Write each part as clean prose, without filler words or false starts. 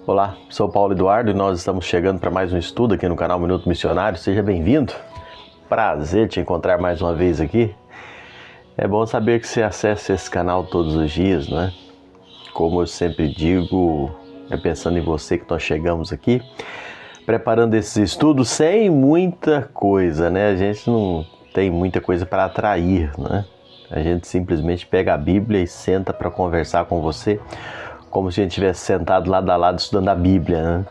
Olá, sou Paulo Eduardo e nós estamos chegando para mais um estudo aqui no canal Minuto Missionário. Seja bem-vindo. Prazer te encontrar mais uma vez aqui. É bom saber que você acessa esse canal todos os dias, não é? Como eu sempre digo, é pensando em você que nós chegamos aqui, preparando esses estudos sem muita coisa, né? A gente não tem muita coisa para atrair, né? A gente simplesmente pega a Bíblia e senta para conversar com você, como se a gente estivesse sentado lado a lado estudando a Bíblia, né?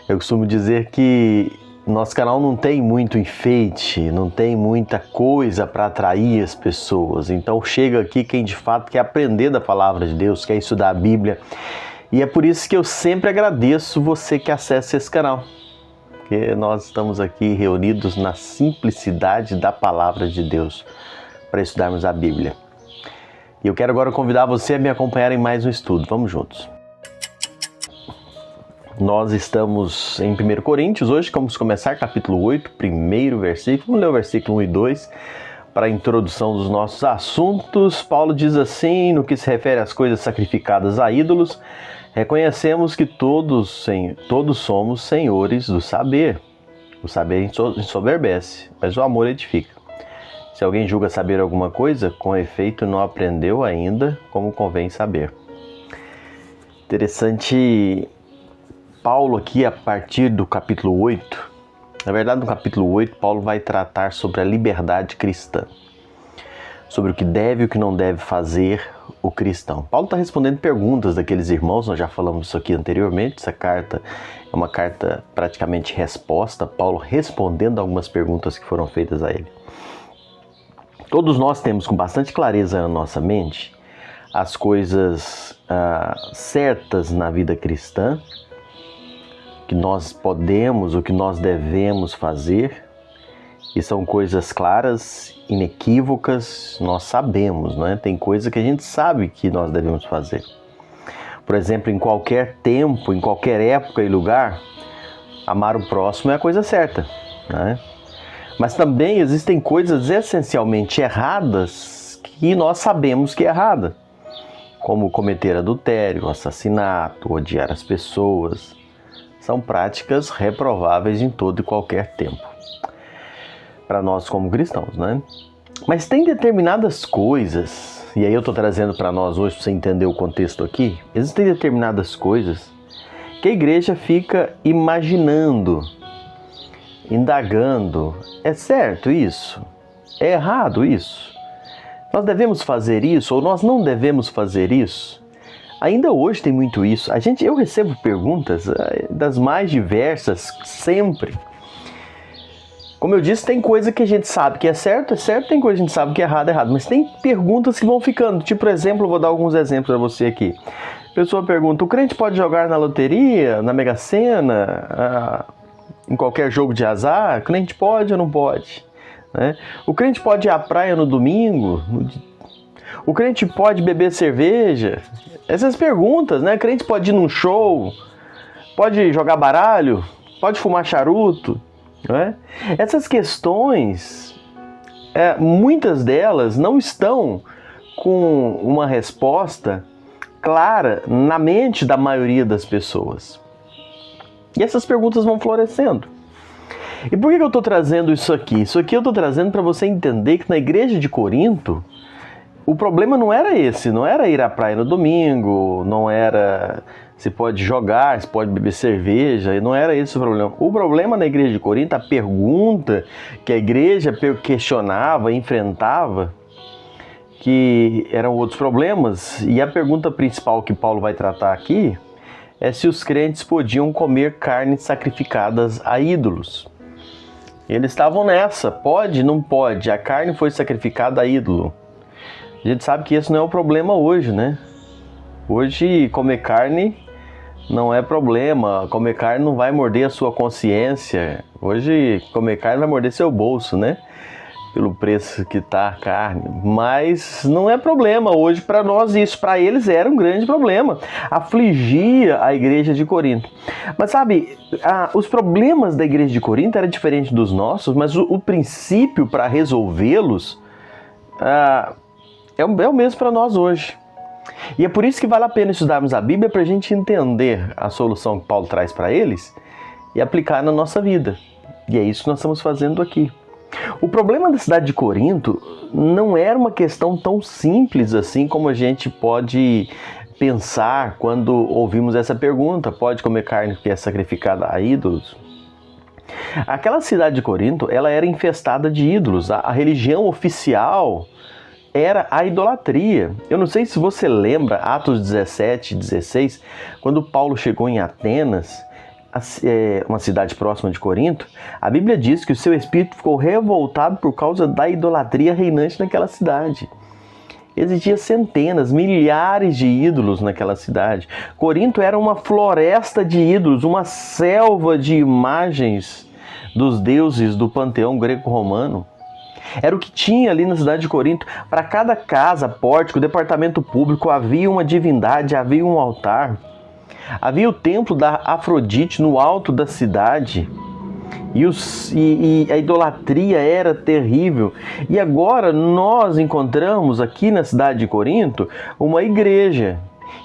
Eu costumo dizer que nosso canal não tem muito enfeite, não tem muita coisa para atrair as pessoas. Então chega aqui quem de fato quer aprender da palavra de Deus, quer estudar a Bíblia. E é por isso que eu sempre agradeço você que acessa esse canal, porque nós estamos aqui reunidos na simplicidade da palavra de Deus para estudarmos a Bíblia. E eu quero agora convidar você a me acompanhar em mais um estudo. Vamos juntos. Nós estamos em 1 Coríntios hoje, vamos começar capítulo 8, primeiro versículo. Vamos ler o versículo 1 e 2 para a introdução dos nossos assuntos. Paulo diz assim, no que se refere às coisas sacrificadas a ídolos: reconhecemos que todos somos senhores do saber. O saber ensoberbece, mas o amor edifica. Se alguém julga saber alguma coisa, com efeito não aprendeu ainda como convém saber. Interessante, Paulo aqui a partir do capítulo 8, na verdade no capítulo 8, Paulo vai tratar sobre a liberdade cristã, sobre o que deve e o que não deve fazer o cristão. Paulo está respondendo perguntas daqueles irmãos, nós já falamos isso aqui anteriormente, essa carta é uma carta praticamente resposta, Paulo respondendo algumas perguntas que foram feitas a ele. Todos nós temos com bastante clareza na nossa mente as coisas certas na vida cristã, que nós podemos, o que nós devemos fazer, e são coisas claras, inequívocas, nós sabemos, não é? Tem coisa que a gente sabe que nós devemos fazer. Por exemplo, em qualquer tempo, em qualquer época e lugar, amar o próximo é a coisa certa, não é? Mas também existem coisas essencialmente erradas que nós sabemos que é errada, como cometer adultério, assassinato, odiar as pessoas. São práticas reprováveis em todo e qualquer tempo, para nós como cristãos, né? Mas tem determinadas coisas, e aí eu estou trazendo para nós hoje, para você entender o contexto aqui, existem determinadas coisas que a igreja fica imaginando, indagando: é certo isso? É errado isso? Nós devemos fazer isso ou nós não devemos fazer isso? Ainda hoje tem muito isso. Eu recebo perguntas das mais diversas sempre. Como eu disse, tem coisa que a gente sabe que é certo, tem coisa que a gente sabe que é errado. Mas tem perguntas que vão ficando. Tipo, por exemplo, eu vou dar alguns exemplos para você aqui. A pessoa pergunta: o crente pode jogar na loteria, na Mega Sena, em qualquer jogo de azar? O crente pode ou não pode? Né? O crente pode ir à praia no domingo? O crente pode beber cerveja? Essas perguntas, né? O crente pode ir num show? Pode jogar baralho? Pode fumar charuto? Né? Essas questões, muitas delas não estão com uma resposta clara na mente da maioria das pessoas. E essas perguntas vão florescendo. E por que eu estou trazendo isso aqui? Isso aqui eu estou trazendo para você entender que na igreja de Corinto, o problema não era esse, não era ir à praia no domingo, não era se pode jogar, se pode beber cerveja, e não era esse o problema. O problema na igreja de Corinto, a pergunta que a igreja questionava, enfrentava, que eram outros problemas, e a pergunta principal que Paulo vai tratar aqui é se os crentes podiam comer carnes sacrificadas a ídolos. Eles estavam nessa, pode, não pode, a carne foi sacrificada a ídolo. A gente sabe que esse não é o problema hoje, né? Hoje comer carne não é problema, comer carne não vai morder a sua consciência. Hoje comer carne vai morder seu bolso, né? Pelo preço que está a carne, mas não é problema hoje para nós isso, para eles era um grande problema, afligia a igreja de Corinto. Mas sabe, os problemas da igreja de Corinto eram diferentes dos nossos, mas o princípio para resolvê-los é o mesmo para nós hoje. E é por isso que vale a pena estudarmos a Bíblia para a gente entender a solução que Paulo traz para eles e aplicar na nossa vida. E é isso que nós estamos fazendo aqui. O problema da cidade de Corinto não era uma questão tão simples assim como a gente pode pensar quando ouvimos essa pergunta: pode comer carne que é sacrificada a ídolos? Aquela cidade de Corinto, ela era infestada de ídolos. A religião oficial era a idolatria. Eu não sei se você lembra, Atos 17, 16, quando Paulo chegou em Atenas, uma cidade próxima de Corinto, a Bíblia diz que o seu espírito ficou revoltado por causa da idolatria reinante naquela cidade. Existiam centenas, milhares de ídolos naquela cidade. Corinto era uma floresta de ídolos, uma selva de imagens dos deuses do panteão greco-romano. Era o que tinha ali na cidade de Corinto. Para cada casa, pórtico, departamento público, havia uma divindade, havia um altar. Havia o templo da Afrodite no alto da cidade. E a idolatria era terrível. E agora nós encontramos aqui na cidade de Corinto uma igreja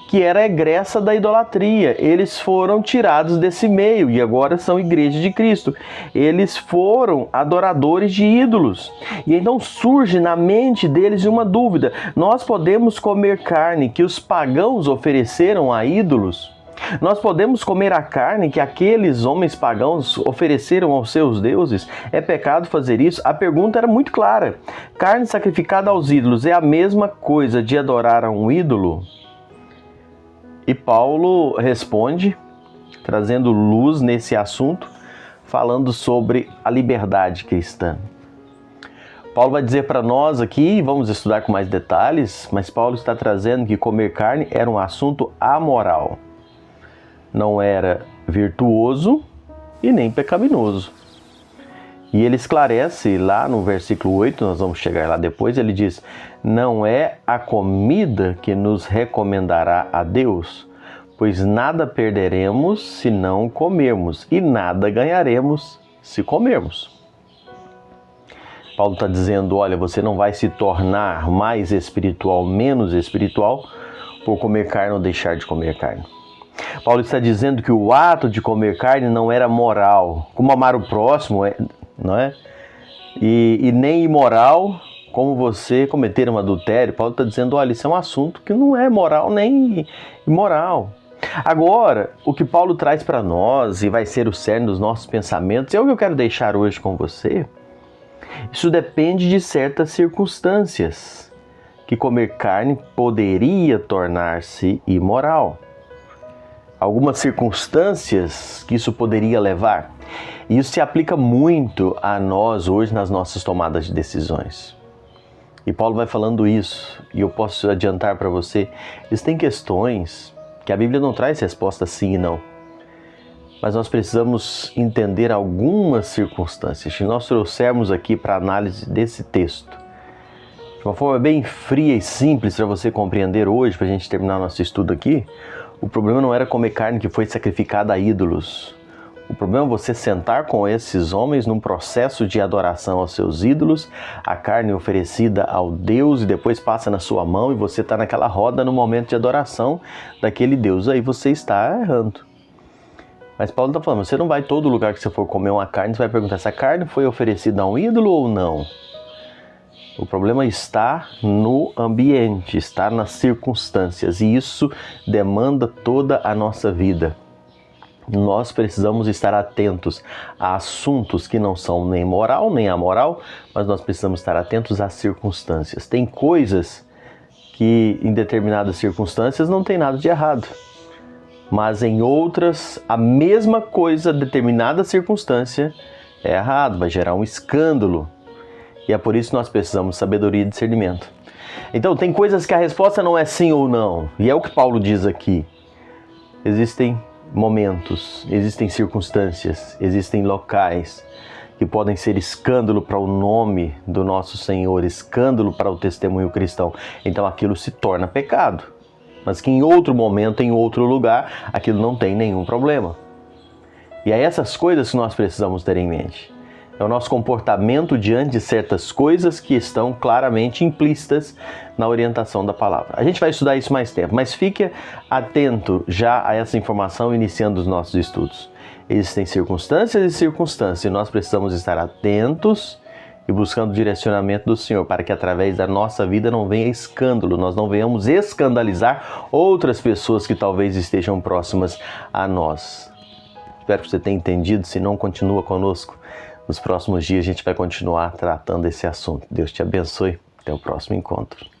que era egressa da idolatria. Eles foram tirados desse meio e agora são igreja de Cristo. Eles foram adoradores de ídolos. E então surge na mente deles uma dúvida: nós podemos comer carne que os pagãos ofereceram a ídolos? Nós podemos comer a carne que aqueles homens pagãos ofereceram aos seus deuses? É pecado fazer isso? A pergunta era muito clara. Carne sacrificada aos ídolos é a mesma coisa de adorar a um ídolo? E Paulo responde, trazendo luz nesse assunto, falando sobre a liberdade cristã. Paulo vai dizer para nós aqui, vamos estudar com mais detalhes, mas Paulo está trazendo que comer carne era um assunto amoral. Não era virtuoso e nem pecaminoso. E ele esclarece lá no versículo 8, nós vamos chegar lá depois, ele diz: não é a comida que nos recomendará a Deus, pois nada perderemos se não comermos, e nada ganharemos se comermos. Paulo está dizendo: olha, você não vai se tornar mais espiritual, menos espiritual, por comer carne ou deixar de comer carne. Paulo está dizendo que o ato de comer carne não era moral, como amar o próximo, não é? E nem imoral, como você cometer um adultério. Paulo está dizendo: olha, isso é um assunto que não é moral nem imoral. Agora, o que Paulo traz para nós, e vai ser o cerne dos nossos pensamentos, é o que eu quero deixar hoje com você. Isso depende de certas circunstâncias, que comer carne poderia tornar-se imoral. Algumas circunstâncias que isso poderia levar. E isso se aplica muito a nós hoje nas nossas tomadas de decisões. E Paulo vai falando isso, e eu posso adiantar para você, existem questões que a Bíblia não traz resposta sim e não. Mas nós precisamos entender algumas circunstâncias. Se nós trouxermos aqui para análise desse texto, de uma forma bem fria e simples para você compreender hoje, para a gente terminar nosso estudo aqui, o problema não era comer carne que foi sacrificada a ídolos. O problema é você sentar com esses homens num processo de adoração aos seus ídolos, a carne oferecida ao Deus e depois passa na sua mão e você está naquela roda no momento de adoração daquele Deus. Aí você está errando. Mas Paulo está falando, você não vai todo lugar que você for comer uma carne, você vai perguntar se a carne foi oferecida a um ídolo ou não. O problema está no ambiente, está nas circunstâncias, e isso demanda toda a nossa vida. Nós precisamos estar atentos a assuntos que não são nem moral nem amoral, mas nós precisamos estar atentos às circunstâncias. Tem coisas que em determinadas circunstâncias não tem nada de errado, mas em outras a mesma coisa, determinada circunstância, é errado, vai gerar um escândalo. E é por isso que nós precisamos de sabedoria e discernimento. Então, tem coisas que a resposta não é sim ou não. E é o que Paulo diz aqui. Existem momentos, existem circunstâncias, existem locais que podem ser escândalo para o nome do nosso Senhor, escândalo para o testemunho cristão. Então, aquilo se torna pecado. Mas que em outro momento, em outro lugar, aquilo não tem nenhum problema. E é essas coisas que nós precisamos ter em mente. É o nosso comportamento diante de certas coisas que estão claramente implícitas na orientação da palavra. A gente vai estudar isso mais tempo, mas fique atento já a essa informação iniciando os nossos estudos. Existem circunstâncias e circunstâncias, e nós precisamos estar atentos e buscando o direcionamento do Senhor, para que através da nossa vida não venha escândalo, nós não venhamos escandalizar outras pessoas que talvez estejam próximas a nós. Espero que você tenha entendido, se não, continua conosco. Nos próximos dias a gente vai continuar tratando esse assunto. Deus te abençoe. Até o próximo encontro.